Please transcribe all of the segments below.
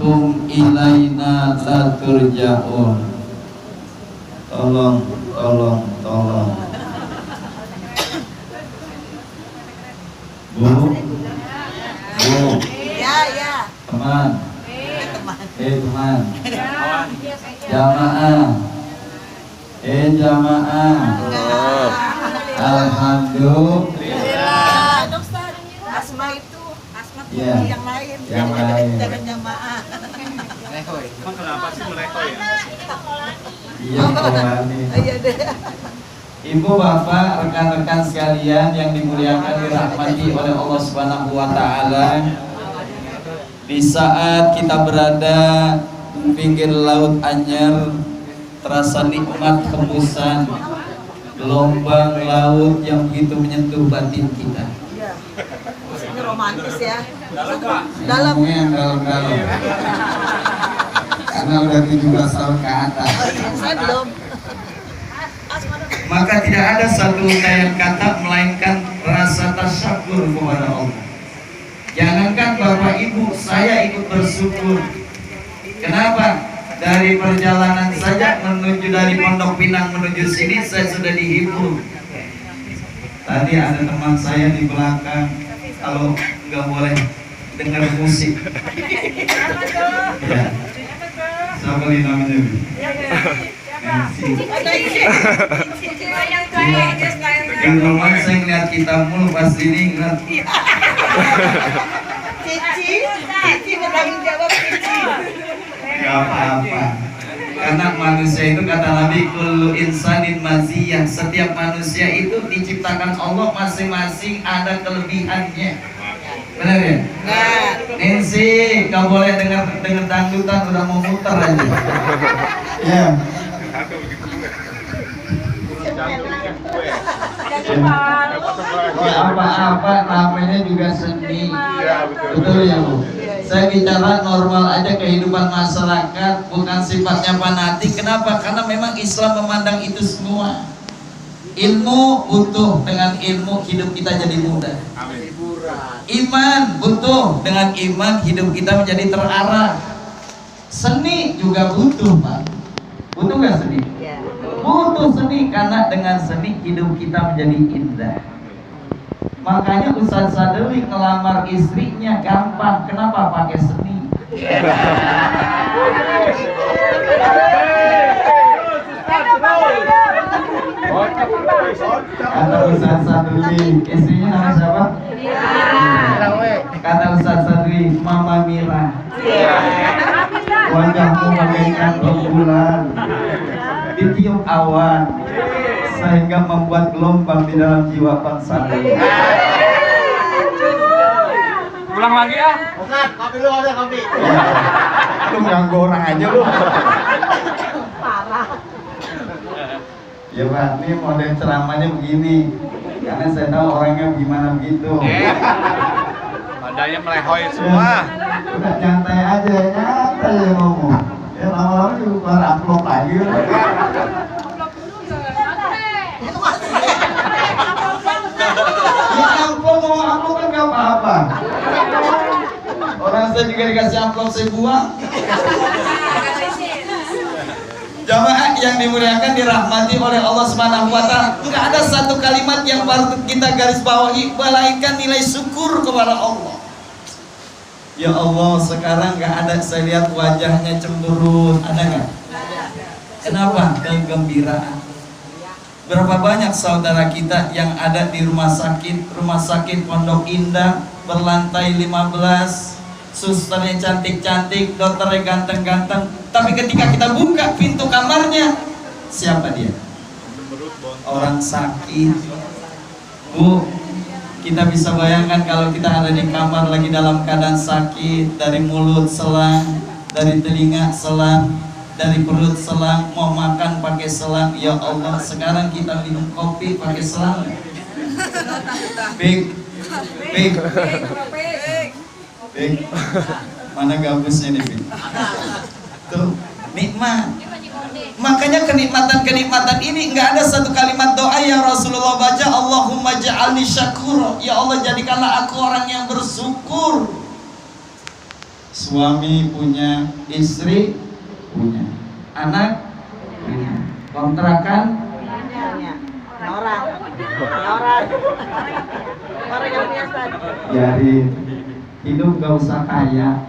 innakum ilaina la turja'un. Tolong. Bu. Ya. Teman. Teman. Jamaah. Jamaah. Alhamdulillah. Asma itu Ya. yang lain. Jangan jamaah. Emang kenapa sih mereka ya? Iya, Kolani. Iya deh. Ibu, bapak, rekan-rekan sekalian yang dimuliakan dirahmati oleh Allah Subhanahu wa taala. Di saat kita berada di pinggir laut Anyer, terasa nikmat hembusan gelombang laut yang begitu menyentuh batin kita. Iya. Ini romantis ya. Dalam. Yang dalam-dalam. Karena udah 17 tahun ke atas. Saya belum. Maka tidak ada satu lain kata melainkan rasa tasyakur kepada Allah. Jangankan Bapak Ibu, saya ikut bersyukur. Kenapa? Dari perjalanan saja menuju dari Pondok Pinang menuju sini saya sudah dihibur. Tadi ada teman saya di belakang, kalau nggak boleh dengar musik. Ya. Siapa yang namanya? Yang teman saya ngeliat kita mulu pas ini ngeliat. Cici bertanggung jawab Cici. Gak apa-apa. Karena manusia itu kata Nabi kullu insanin maziyah. Setiap manusia itu diciptakan Allah masing-masing ada kelebihannya. Benar ya? Nah, Nancy, gak boleh dengar dangdutan udah mau muter aja. Ya. Ya apa-apa namanya juga seni. Betul ya Bu? Saya bicara normal aja kehidupan masyarakat, bukan sifatnya fanatik. Kenapa? Karena memang Islam memandang itu semua. Ilmu butuh, dengan ilmu hidup kita jadi mudah. Iman butuh, dengan iman hidup kita menjadi terarah. Seni juga butuh, Pak. Butuh nggak seni? Butuh seni, karena dengan seni hidup kita menjadi indah. Makanya Ustaz Sadeli ngelamar istrinya gampang. Kenapa? Pakai seni. Kata Ustaz Sadeli, istrinya nama siapa? Kata Ustaz Sadeli, Mama Mira. Wajahmu bagaikan rembulan ditiup awan sehingga membuat gelombang di dalam jiwa bangsa. Ulang lagi ya? Ustaz, kopi lu ada kopi. Lu ganggu orang aja lu. parah. Ya Pak, ini model ceramahnya begini. Karena saya tahu orangnya gimana begitu. Badannya melehoy semua. Udah nyantai aja, nyantai ya ngomong. Ya lama-lama juga keluar amplop lagi. Ya amplop mau amplop kan gak apa-apa. Orang saya juga dikasih amplop saya buang. Jamaah yang dimuliakan dirahmati oleh Allah Subhanahu wa taala, enggak ada satu kalimat yang patut kita garis bawahi melainkan nilai syukur kepada Allah. Ya Allah, sekarang enggak ada saya lihat wajahnya cemberut, ada enggak? Kenapa? Kegembiraan. Berapa banyak saudara kita yang ada di rumah sakit Pondok Indah berlantai 15, susternya cantik-cantik, dokternya ganteng-ganteng, tapi ketika kita buka pintu kamarnya, siapa dia? Orang sakit. Bu, kita bisa bayangkan kalau kita ada di kamar lagi dalam keadaan sakit, dari mulut selang, dari telinga selang, dari perut selang, mau makan pakai selang. Ya Allah, sekarang kita minum kopi pakai selang. Big. Mana gabusnya nih, Big? Tuh, nikmat. Makanya kenikmatan ini nggak ada satu kalimat doa yang Rasulullah baca, Allahumma ja'alni syakura. Ya Allah, jadikanlah aku orang yang bersyukur. Suami punya, istri punya, anak punya, kontrakan Orang yang biasa. jadi hidup gak usah kaya,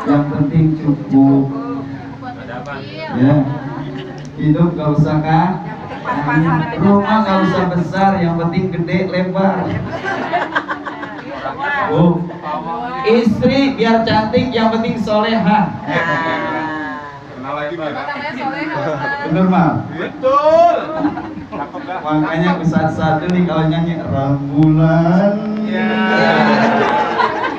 yang penting cukup. Ya, hidup gak usah kaya, rumah gak usah besar, yang penting gede lebar. Oh, istri biar cantik, yang penting soleha. Kenal lagi mana? Bener mal? Betul. Cakep dah. Makanya Ustaz Sadu nih kalau nyanyi rembulan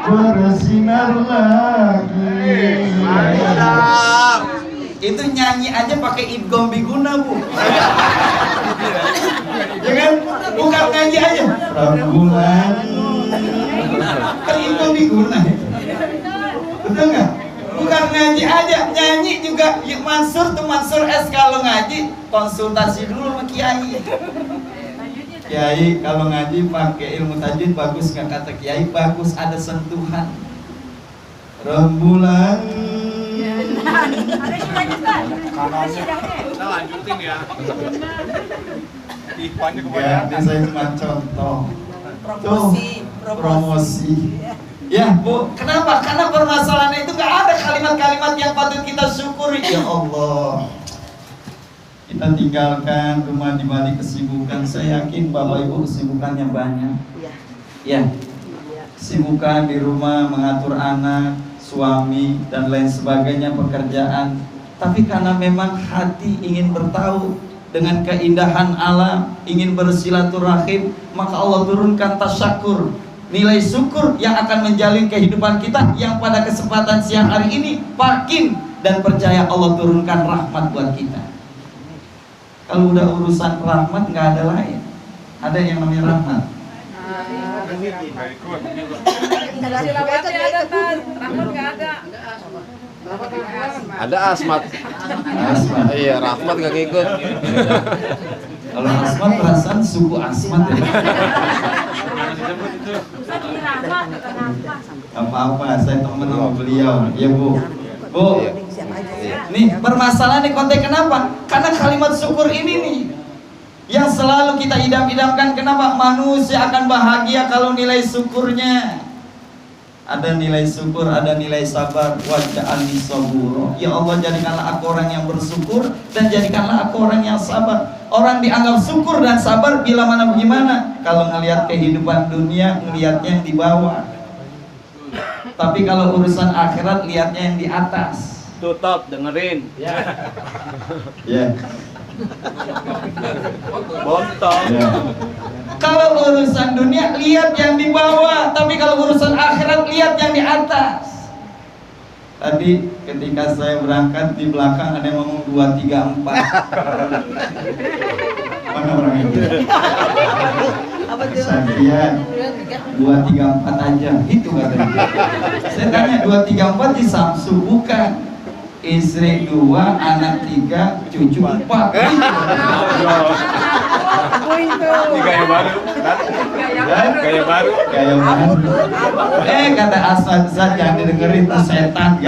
bersinar lagi. Mantap. Itu nyanyi aja pakai idgham biguna, Bu. Ya kan? Bukan nyanyi aja. Rembulan. Kan idgham biguna. Betul nggak? Bukan ngaji aja, nyanyi juga. Yuk Mansur tuh Mansur S kalau ngaji konsultasi dulu sama Kiai. Kiai kalau ngaji pakai ilmu tajwid bagus nggak? Kata Kiai bagus, ada sentuhan. Rembulan. Kita lanjutin ya. Ikhwannya Ya, kebanyakan. ini saya cuma contoh. Promosi. Promosi. Ya Bu, kenapa? Karena permasalahan itu gak ada kalimat-kalimat yang patut kita syukuri. Ya Allah, kita tinggalkan rumah di balik kesibukan. Saya yakin Bapak Ibu kesibukannya banyak. Ya, kesibukan di rumah mengatur anak, suami dan lain sebagainya, pekerjaan. Tapi karena memang hati ingin bertahu dengan keindahan alam, ingin bersilaturahim, maka Allah turunkan tasyakur, nilai syukur yang akan menjalin kehidupan kita, yang pada kesempatan siang hari ini yakin dan percaya Allah turunkan rahmat buat kita. Kalau udah urusan rahmat nggak ada lain, ada yang namanya rahmat. Ada asmat. Asmat. Iya, rahmat gak ngikut. Kalau asmat perasaan suku asmat ya. Apa-apa, saya temen sama beliau. Ya Bu. Bu, nih permasalahan di konteks kenapa? Karena kalimat syukur ini nih yang selalu kita idam-idamkan. Kenapa? Manusia akan bahagia kalau nilai syukurnya ada, nilai syukur, ada nilai sabar. Waj'alni sabura. Ya Allah, jadikanlah aku orang yang bersyukur dan jadikanlah aku orang yang sabar. Orang dianggap syukur dan sabar bila mana bagaimana? Kalau ngelihat kehidupan dunia, ngelihatnya yang di bawah. Tapi kalau urusan akhirat, lihatnya yang di atas. Tutup, dengerin. Ya. Bontong. Ya. Kalau urusan dunia, lihat yang di bawah. Tapi kalau urusan akhirat, lihat yang di atas. Tadi ketika saya berangkat, di belakang ada yang ngomong 2, 3, 4. Mana orang itu? Apa tuh? Saya lihat 2, 3, 4 aja. Itu katanya. Saya tanya 2, 3, 4 di Samsu, bukan. Istri 2, anak 3, cucu 4. Ini gaya baru. Gaya baru. Kayak mana? Kata Asad, jangan didengerin tuh setan.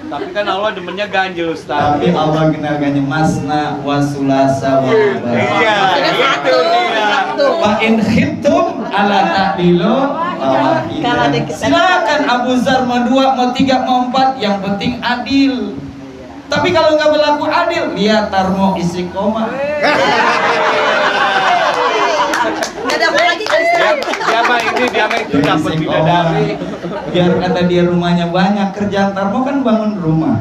Tapi kan Allah demennya ganjil, Ustaz. Tapi Allah kenalkannya masna wa sulasa wa ruba. Iya, itu dia. Wa in khiftum ala ta'dilu fawahidah. Silakan Abu Zar mau 2, mau 3, mau 4, yang penting adil. Tapi kalau nggak berlaku adil, lihat tarmo istiqomah. Nggak dapat lagi kali Dia mah ini, dia mah itu dapat bidadari. Biar kata dia rumahnya banyak, kerjaan Tarmo kan bangun rumah.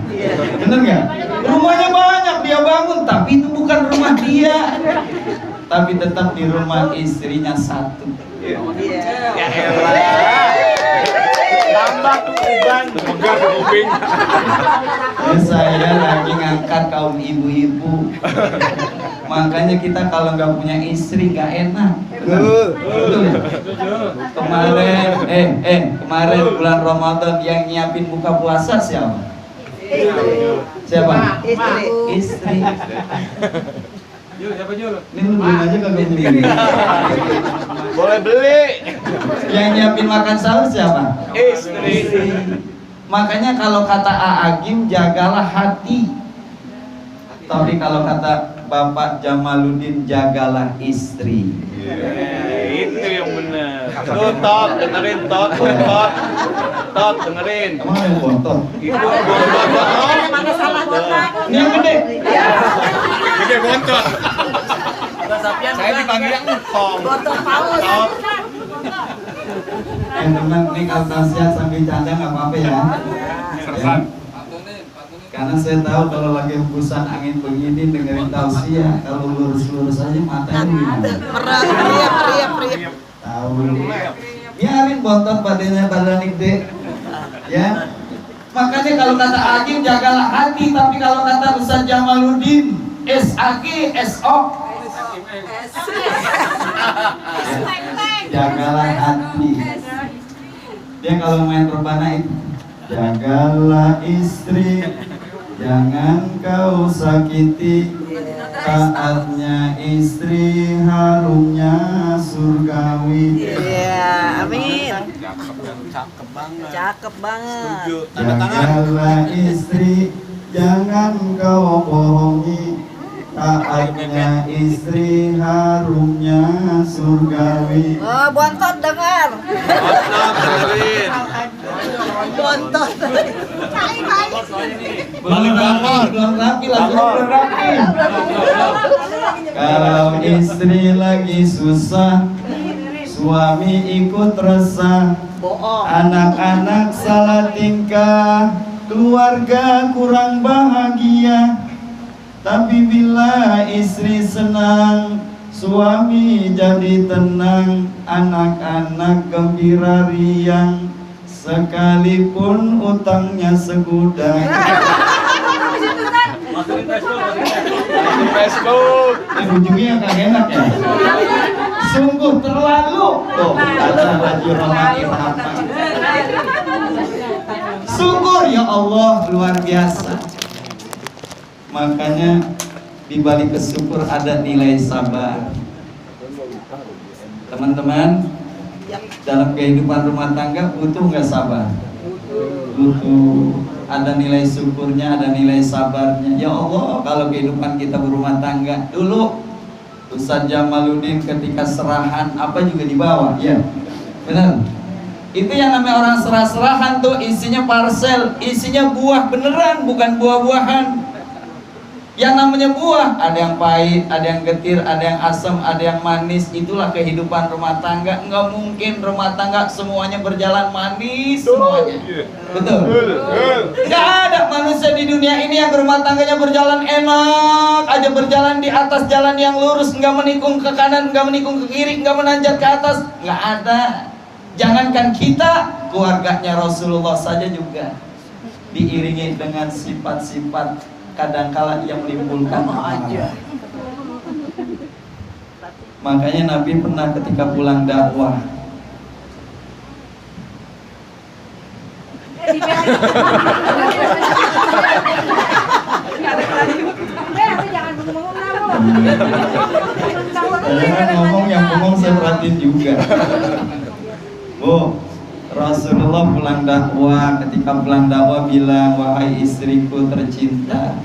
Bener nggak? Rumahnya banyak dia bangun, tapi itu bukan rumah dia. Tapi tetap di rumah istrinya 1. Ya elah. Tambah tuh uban, megar kuping. Saya lagi ngangkat kaum ibu-ibu. Makanya kita kalau nggak punya istri nggak enak. Betul ya? Kemarin bulan Ramadan yang nyiapin buka puasa siapa? Siapa? Istri. Jul, siapa Jul? Ini lu belum aja kagak beli. Boleh beli. Yang nyiapin makan sahur siapa? Istri. Makanya kalau kata Agim, jagalah hati. Tapi kalau kata Bapak Jamaluddin, jagalah istri. Itu yang benar. Tuh, Tot, dengerin Tot, Tot. Tot, dengerin. Emang ada yang bontot? Itu Mana salah botak? Ini yang gede. gede bontot. Saya dipanggil yang engkong. Botak paus. Tot. Teman, ini kalau tausiah sambil canda nggak apa-apa ya. Sersan. Karena saya tahu kalau lagi hembusan angin begini dengerin tausiah, kalau lurus-lurus aja matanya gimana? Merah, priap. Tahu. Biarin bontot badan gede. Ya. Makanya kalau kata Agim, jagalah hati, tapi kalau kata Ustaz Jamaluddin, SAG, SO. Jagalah hati. Dia kalau main rebana itu, jagalah istri, jangan kau sakiti. Taatnya istri, harumnya surgawi. Iya, amin. Cakep banget. Jagalah istri, jangan kau bohongi. Taatnya istri, harumnya surgawi. Oh, bontot dengar. Bontot, dengerin. Bontot. Belum rapi lagu belum rapi. Kalau istri lagi susah, suami ikut resah. Bohong. Anak-anak salah tingkah, keluarga kurang bahagia. Tapi bila istri senang, suami jadi tenang, anak-anak gembira riang, sekalipun utangnya segudang. Facebook. Ujungnya kagak enak ya. Sungguh terlalu. Tuh, kata Haji Rohani apa? Syukur ya Allah, luar biasa. Makanya di balik bersyukur ada nilai sabar. Teman-teman, dalam kehidupan rumah tangga butuh nggak sabar? Butuh. Ada nilai syukurnya, ada nilai sabarnya. Ya Allah, kalau kehidupan kita berumah tangga dulu, Ustaz Jamaluddin ketika serahan apa juga dibawa, ya benar. Itu yang namanya orang serah-serahan tuh isinya parcel, isinya buah beneran, bukan buah-buahan. Yang namanya buah, ada yang pahit, ada yang getir, ada yang asam, ada yang manis. Itulah kehidupan rumah tangga. Nggak mungkin rumah tangga semuanya berjalan manis semuanya. Betul? Nggak ada manusia di dunia ini yang rumah tangganya berjalan enak aja, berjalan di atas jalan yang lurus, nggak menikung ke kanan, nggak menikung ke kiri, nggak menanjak ke atas. Nggak ada. Jangankan kita, keluarganya Rasulullah saja juga diiringi dengan sifat-sifat kadangkala yang menimbulkan amarah. Makanya Nabi pernah ketika pulang dakwah, jangan ngomong yang bengong saya perhatiin juga. Bu, Rasulullah pulang dakwah, ketika pulang dakwah bilang, wahai istriku tercinta,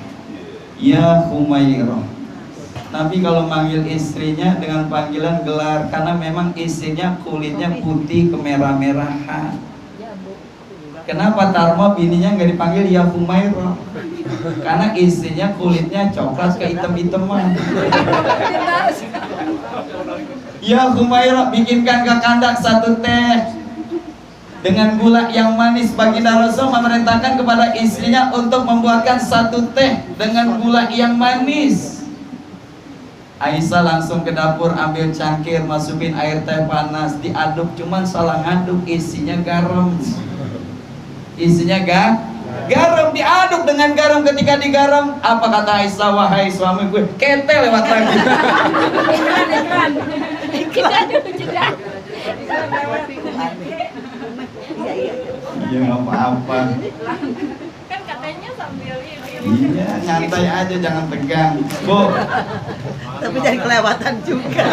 ya Humairah. Nabi kalau manggil istrinya dengan panggilan gelar, karena memang istrinya kulitnya putih kemerah-merahan. Kenapa Tarmo bininya nggak dipanggil ya Humairah? Karena istrinya kulitnya coklat ke hitam-hitaman. Ya Humairah, bikinkan ke kandak satu teh dengan gula yang manis. Baginda Rasul memerintahkan kepada istrinya untuk membuatkan satu teh dengan gula yang manis. Aisyah langsung ke dapur, ambil cangkir, masukin air teh panas, diaduk, cuman salah ngaduk, isinya garam. Isinya garam, diaduk dengan garam. Ketika digaram, apa kata Aisyah, wahai suami gue, kete lewat lagi. Iya nggak apa-apa. Kan katanya sambil ini. Iya, nyantai aja, jangan tegang. Bu, Tapi jangan kelewatan juga.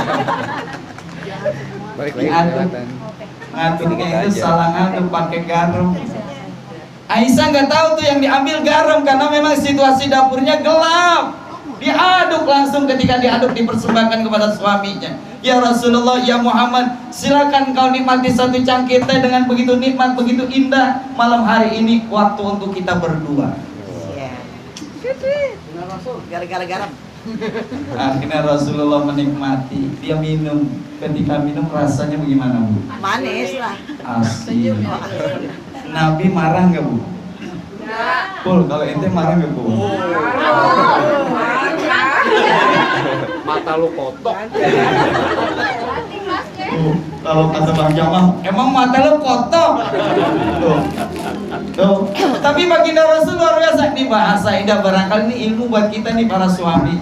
Balik diaduk. Ngaduknya itu salah ngaduk pakai garam. Aisyah nggak tahu tuh yang diambil garam karena memang situasi dapurnya gelap. Diaduk langsung, ketika diaduk dipersembahkan kepada suaminya. Ya Rasulullah, ya Muhammad, silakan kau nikmati satu cangkir teh dengan begitu nikmat, begitu indah. Malam hari ini waktu untuk kita berdua. Gara-gara garam. Akhirnya Rasulullah menikmati, dia minum. Ketika minum rasanya bagaimana, Bu? Manis lah. Asin. Nabi marah nggak, Bu? Pul, kalau ente marah nggak, Bu? Mata lu kotok. Kalau kata Bang Jamal, emang mata lu kotor. Tuh. Tapi baginda Rasul luar biasa. Ini bahasa indah, barangkali ini ilmu buat kita nih para suami.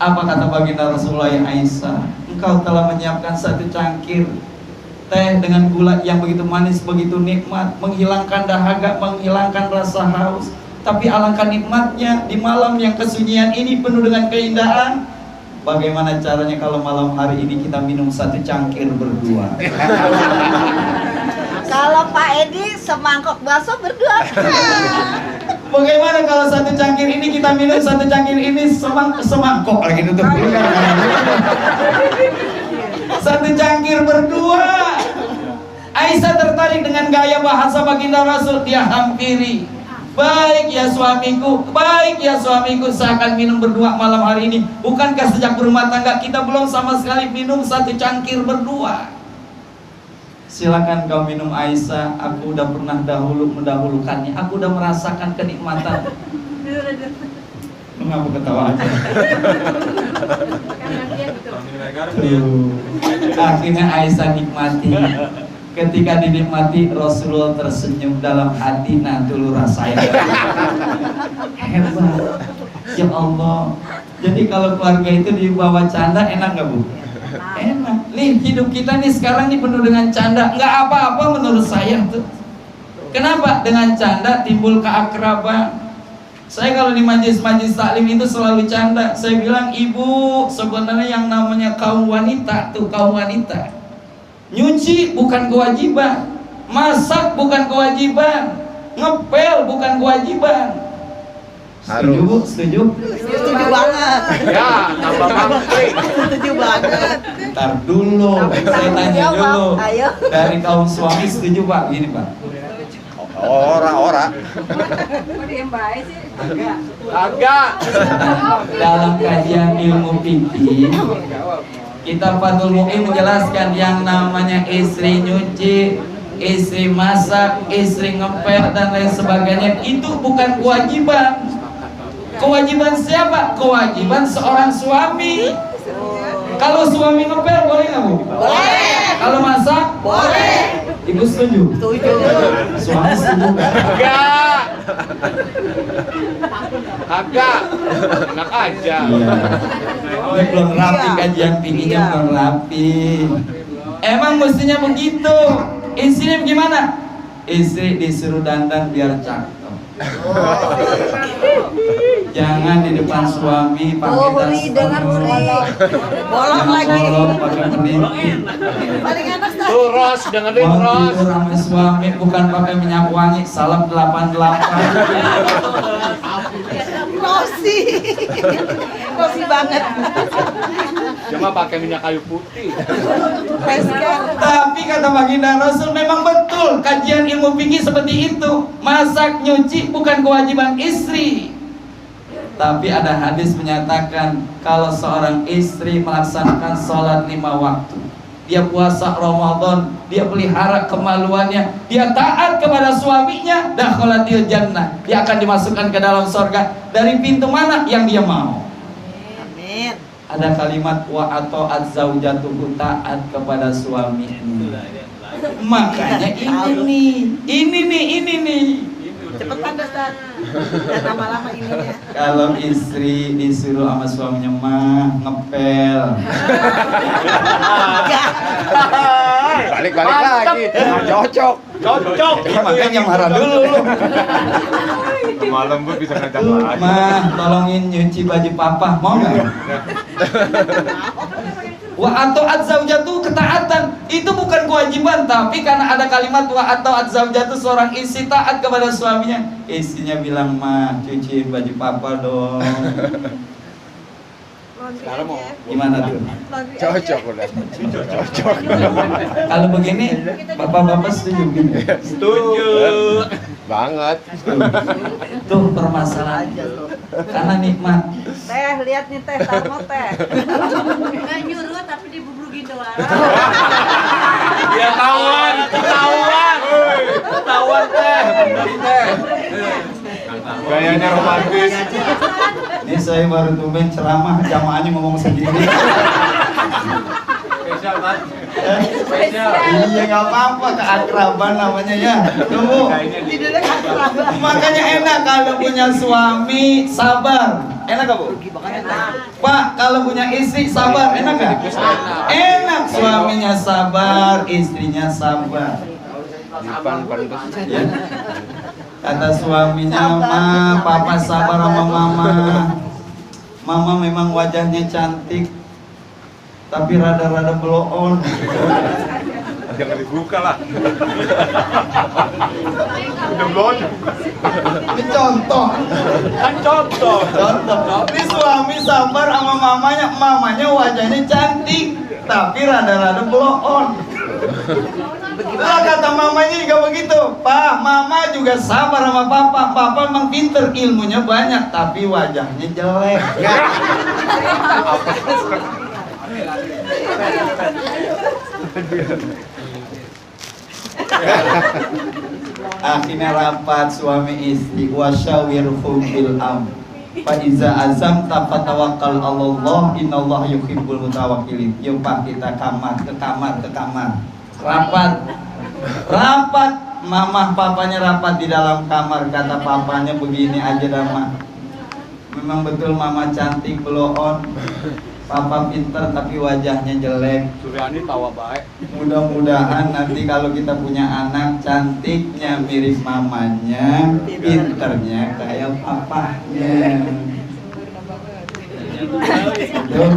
Apa kata baginda Rasulullah, ya Aisyah, engkau telah menyiapkan satu cangkir teh dengan gula yang begitu manis, begitu nikmat, menghilangkan dahaga, menghilangkan rasa haus. Tapi alangkah nikmatnya di malam yang kesunyian ini penuh dengan keindahan. Bagaimana caranya kalau malam hari ini kita minum satu cangkir berdua? Kalau Pak Edi semangkok bakso berdua. Bagaimana kalau satu cangkir ini kita minum, satu cangkir ini semangkok lagi tutup. Satu cangkir berdua. Aisyah tertarik dengan gaya bahasa baginda Rasul. Dia hampiri. Baik ya suamiku, baik ya suamiku, saya akan minum berdua malam hari ini. Bukankah sejak berumah tangga kita belum sama sekali minum satu cangkir berdua? Silakan kau minum Aisyah, aku udah pernah mendahulukannya, aku udah merasakan kenikmatan. Mengapa ketawa aja? Akhirnya Aisyah nikmati. Ketika dinikmati, Rasulullah tersenyum dalam hati. Nah dulu rasanya hebat. Ya Allah. Jadi kalau keluarga itu dibawa canda enak gak, Bu? Enak. Nih hidup kita nih sekarang nih penuh dengan canda. Nggak apa-apa menurut saya tuh. Kenapa? Dengan canda timbul keakraban. Saya kalau di majelis-majelis taklim itu selalu canda. Saya bilang, ibu, sebenarnya yang namanya kaum wanita tuh, kaum wanita, nyuci bukan kewajiban, masak bukan kewajiban, ngepel bukan kewajiban. Setuju, Bu? Setuju? Setuju banget. Ya, tambah mangkrik. Setuju banget. Ntar dulu, saya tanya Jawab, dulu. ayo. Dari kaum suami setuju, Pak? Gini, Pak. Ora. Kok diem baik sih? Agak. Dalam kajian ilmu fikih, kita Fathul Mu'in menjelaskan yang namanya istri nyuci, istri masak, istri ngepel dan lain sebagainya itu bukan kewajiban. Kewajiban siapa? Kewajiban seorang suami. Kalau suami ngepel boleh nggak, Bu? Boleh. Kalau masak? Boleh. Ibu setuju? Setuju. Suami setuju? Agak. Enak aja. Iya. Ini belum rapi kajian fikihnya, Iya. belum rapi. Emang mestinya begitu. Istri gimana? Istri disuruh dandan biar cakep. Jangan di depan suami pakai tas Huri, dengar penuh. Huri. Bolong Jangan lagi. bolong pakai peniti. Paling enak dah. Tuh Ros, dengerin Mau Ros. tidur sama suami bukan pakai minyak wangi, salam 88. Rosi. Rosi banget. Cuma pakai minyak kayu putih. Pesker. Tapi kata baginda Rasul memang betul kajian ilmu fikih seperti itu. Masak nyuci bukan kewajiban istri. Tapi ada hadis menyatakan kalau seorang istri melaksanakan sholat 5 waktu, dia puasa Ramadan, dia pelihara kemaluannya, dia taat kepada suaminya, dakhalatil jannah, dia akan dimasukkan ke dalam surga dari pintu mana yang dia mau. Amin. Ada kalimat wa ata'at zaujatuhu, taat kepada suami. Makanya ini nih. Cepetan Ustaz. Dan lama-lama ininya. Kalau istri disuruh sama suaminya mah ngepel, Balik lagi. Cocok. Cocok. makanya marah dulu lu. Malam gue bisa ngajak lagi. Mah tolongin nyuci baju papa, mau nggak? Wa ato'at zaujatu ketaatan itu bukan kewajiban, tapi karena ada kalimat wa ato'at zaujatu, seorang istri taat kepada suaminya. Istrinya bilang, "Ma, cuciin baju papa dong." Sekarang mau Gimana tuh? Cocok udah. Cocok. Kalau begini, bapak-bapak setuju begini? setuju. Banget. Tuh permasalahan. Karena nikmat. Teh, lihat nih teh, Tarmo teh. Nggak nyuruh tapi dibubrugin doang. Ya tawan teh, bener teh. Gayanya romantis. Ini saya baru tumben ceramah, jamaahnya ngomong sendiri. Spesial kan? Spesial. Iya nggak apa-apa, keakraban namanya ya. Tunggu. Tidurnya kan kerabat. Makanya enak kalau punya suami sabar. Enak gak Bu? Pak, kalau punya istri sabar, enak gak? Enak, suaminya sabar, istrinya sabar. Dipan pantas. Ya. Kata suaminya, "Ma, papa sabar sama mama. Mama memang wajahnya cantik, tapi rada-rada blow on." Jangan dibuka lah. Udah blon. Ini contoh. Kan contoh. Ini suami sabar sama mamanya, mamanya wajahnya cantik, tapi rada-rada blow on. Lah kata mamanya juga begitu, "Pak, mama juga sabar sama papa. Papa emang pinter, ilmunya banyak, tapi wajahnya jelek." Akhirnya rapat suami istri, wasyawirhum bil amr. Fa iza azamta fatawakkal 'alallah, innallaha yuhibbul mutawakkilin. Yuk Pak, kita ke kamar. Rapat, mama papanya rapat di dalam kamar. Kata papanya, "Begini aja dah, Ma. Memang betul mama cantik, blow on. Papa pinter tapi wajahnya jelek. Suryani tawa baik. Mudah-mudahan nanti kalau kita punya anak, cantiknya mirip mamanya, pinternya kayak papanya." Tuh.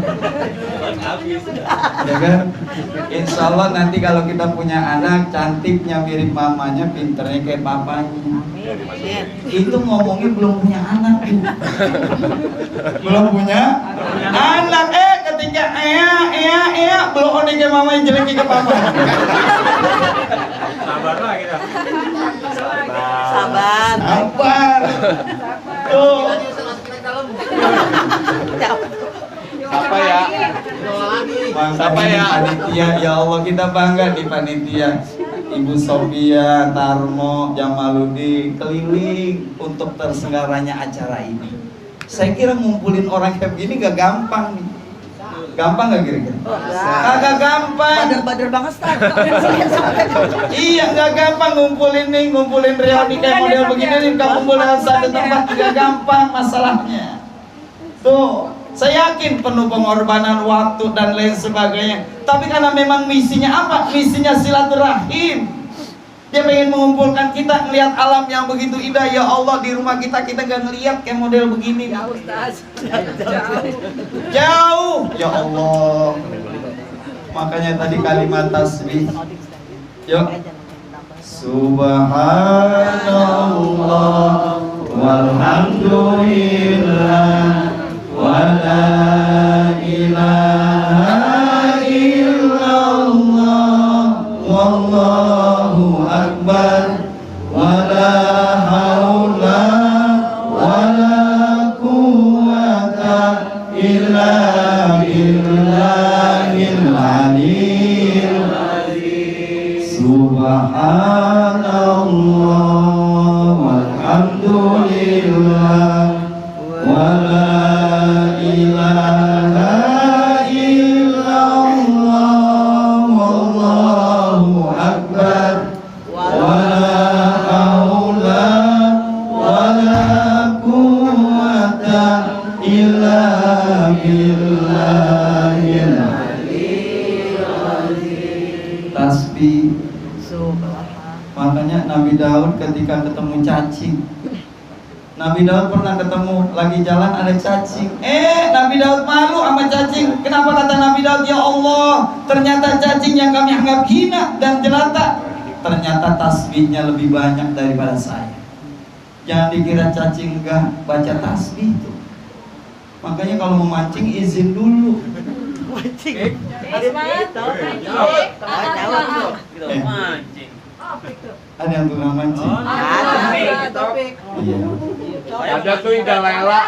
Ya kan? Insya Allah nanti kalau kita punya anak, cantiknya mirip mamanya, pinternya kayak papanya. Itu ngomongnya belum punya anak. Belum punya anak. Ketika belum kayak mamanya, jelek kayak papa. Sabar lah kita. Sabar. Sabar. Tuh. Apa ya? Siapa ya? Panitia, ya Allah kita bangga di panitia. Ibu Sofia, Tarmo, Jamaludi keliling untuk terselenggaranya acara ini. Saya kira ngumpulin orang kayak begini gak gampang nih. Gampang gak kira-kira? Kagak gampang. Bader-bader banget, Stan. Iya gak gampang ngumpulin reuni kayak model begini nih. Kamu kumpul dalam satu tempat gak gampang masalahnya. Tuh, saya yakin penuh pengorbanan waktu dan lain sebagainya. Tapi karena memang misinya apa? Misinya silaturahim. Dia pengen mengumpulkan kita, ngelihat alam yang begitu indah. Ya Allah, di rumah kita gak ngelihat kayak model begini. Jauh. Ya Allah. Makanya tadi kalimat tasbih. Yuk. Subhanallah walhamdulillah wa la ilaha illallah wallahu akbar wa la haula wa la quwwata illa billahil aliyyil azim. Subhanallah walhamdulillah wa la ilaha illallah wallahu akbar wa la haula wa la quwwata illa billahil aliyyil azim. Tasbih. Makanya Nabi Daud ketika ketemu cacing, Nabi Daud pernah ketemu lagi jalan ada cacing. Nabi Daud malu sama cacing. Kenapa kata Nabi Daud, ya Allah, ternyata cacing yang kami anggap hina dan jelata, ternyata tasbihnya lebih banyak daripada saya. Jangan dikira cacing enggak baca tasbih itu. Makanya kalau mau mancing izin dulu. Mancing. Ada yang tukang mancing. Ada. Iya. Ada tuh Ida Lela.